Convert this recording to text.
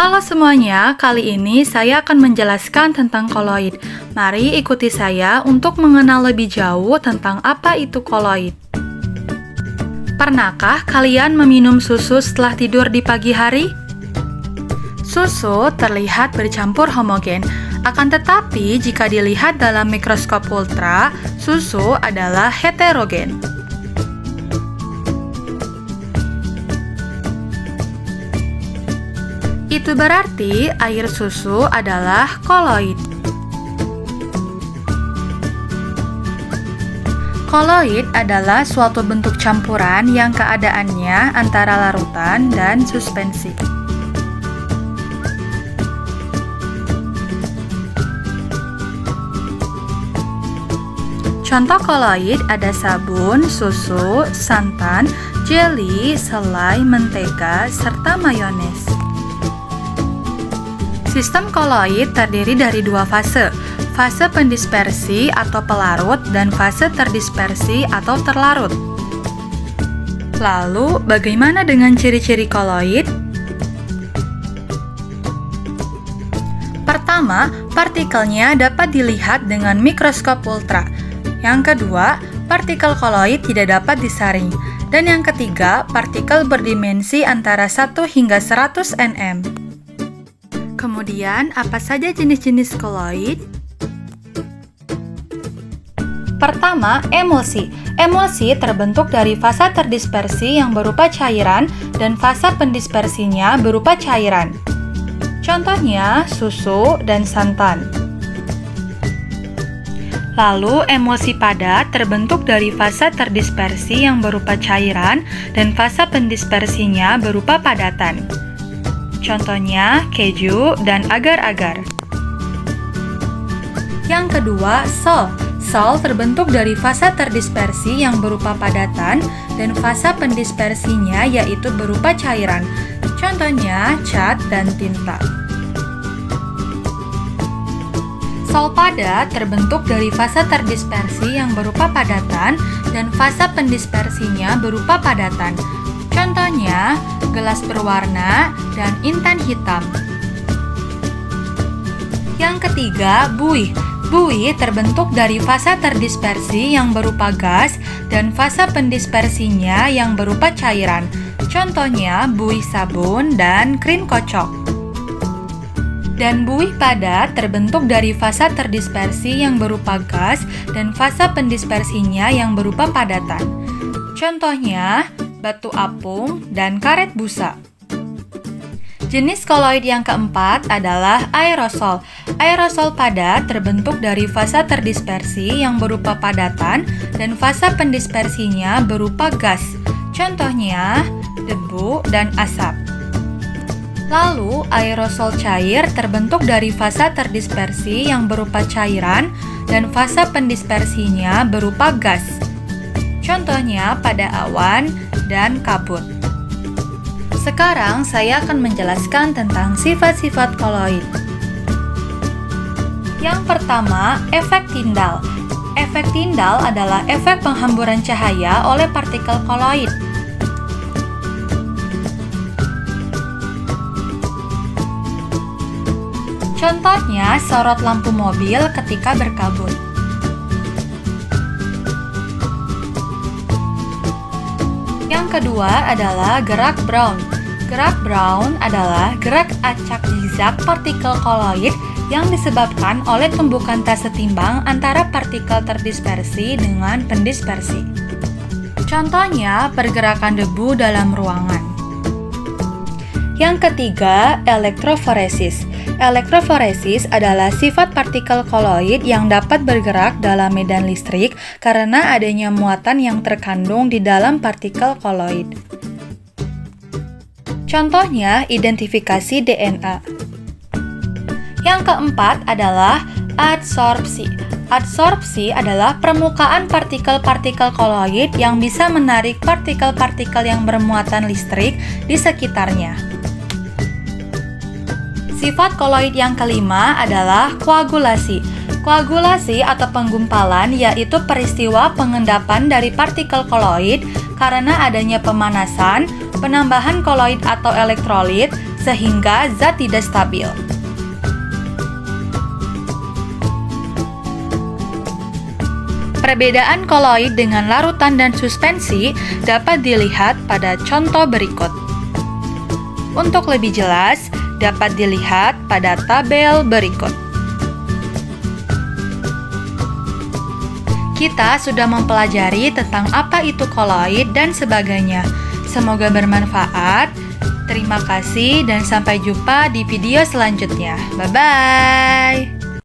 Halo semuanya, kali ini saya akan menjelaskan tentang koloid. Mari ikuti saya untuk mengenal lebih jauh tentang apa itu koloid. Pernahkah kalian meminum susu setelah tidur di pagi hari? Susu terlihat bercampur homogen, akan tetapi jika dilihat dalam mikroskop ultra, susu adalah heterogen. Itu berarti air susu adalah koloid. Koloid adalah suatu bentuk campuran yang keadaannya antara larutan dan suspensi. Contoh koloid ada sabun, susu, santan, jeli, selai, mentega, serta mayones. Sistem koloid terdiri dari dua fase pendispersi atau pelarut dan fase terdispersi atau terlarut. Lalu, bagaimana dengan ciri-ciri koloid? Pertama, partikelnya dapat dilihat dengan mikroskop ultra. Yang kedua, partikel koloid tidak dapat disaring. Dan yang ketiga, partikel berdimensi antara 1 hingga 100 nm. Kemudian, apa saja jenis-jenis koloid? Pertama, emulsi. Emulsi terbentuk dari fase terdispersi yang berupa cairan dan fase pendispersinya berupa cairan. Contohnya, susu dan santan. Lalu, emulsi padat terbentuk dari fase terdispersi yang berupa cairan dan fase pendispersinya berupa padatan. Contohnya, keju dan agar-agar. Yang kedua, sol. Sol terbentuk dari fase terdispersi yang berupa padatan dan fase pendispersinya yaitu berupa cairan. Contohnya, cat dan tinta. Sol padat terbentuk dari fase terdispersi yang berupa padatan dan fase pendispersinya berupa padatan. Contohnya, gelas berwarna dan intan hitam. Yang ketiga, buih. Buih terbentuk dari fase terdispersi yang berupa gas dan fase pendispersinya yang berupa cairan. Contohnya, buih sabun dan krim kocok. Dan buih padat terbentuk dari fase terdispersi yang berupa gas dan fase pendispersinya yang berupa padatan. Contohnya, batu apung dan karet busa. Jenis koloid yang keempat adalah aerosol. Aerosol padat terbentuk dari fase terdispersi yang berupa padatan dan fase pendispersinya berupa gas. Contohnya, debu dan asap. Lalu, aerosol cair terbentuk dari fase terdispersi yang berupa cairan dan fase pendispersinya berupa gas. Contohnya pada awan dan kabut. Sekarang saya akan menjelaskan tentang sifat-sifat koloid. Yang pertama, efek Tyndall. Efek Tyndall adalah efek penghamburan cahaya oleh partikel koloid. Contohnya, sorot lampu mobil ketika berkabut. Yang kedua adalah gerak Brown. Gerak Brown adalah gerak acak zigzag partikel koloid yang disebabkan oleh tumbukan tak setimbang antara partikel terdispersi dengan pendispersi. Contohnya, pergerakan debu dalam ruangan. Yang ketiga, elektroforesis. Elektroforesis adalah sifat partikel koloid yang dapat bergerak dalam medan listrik karena adanya muatan yang terkandung di dalam partikel koloid. Contohnya, identifikasi DNA. Yang keempat adalah adsorpsi. Adsorpsi adalah permukaan partikel-partikel koloid yang bisa menarik partikel-partikel yang bermuatan listrik di sekitarnya. Sifat koloid yang kelima adalah koagulasi. Koagulasi atau penggumpalan yaitu peristiwa pengendapan dari partikel koloid karena adanya pemanasan, penambahan koloid atau elektrolit, sehingga zat tidak stabil. Perbedaan koloid dengan larutan dan suspensi dapat dilihat pada contoh berikut. Untuk lebih jelas, dapat dilihat pada tabel berikut. Kita sudah mempelajari tentang apa itu koloid dan sebagainya. Semoga bermanfaat. Terima kasih dan sampai jumpa di video selanjutnya. Bye-bye.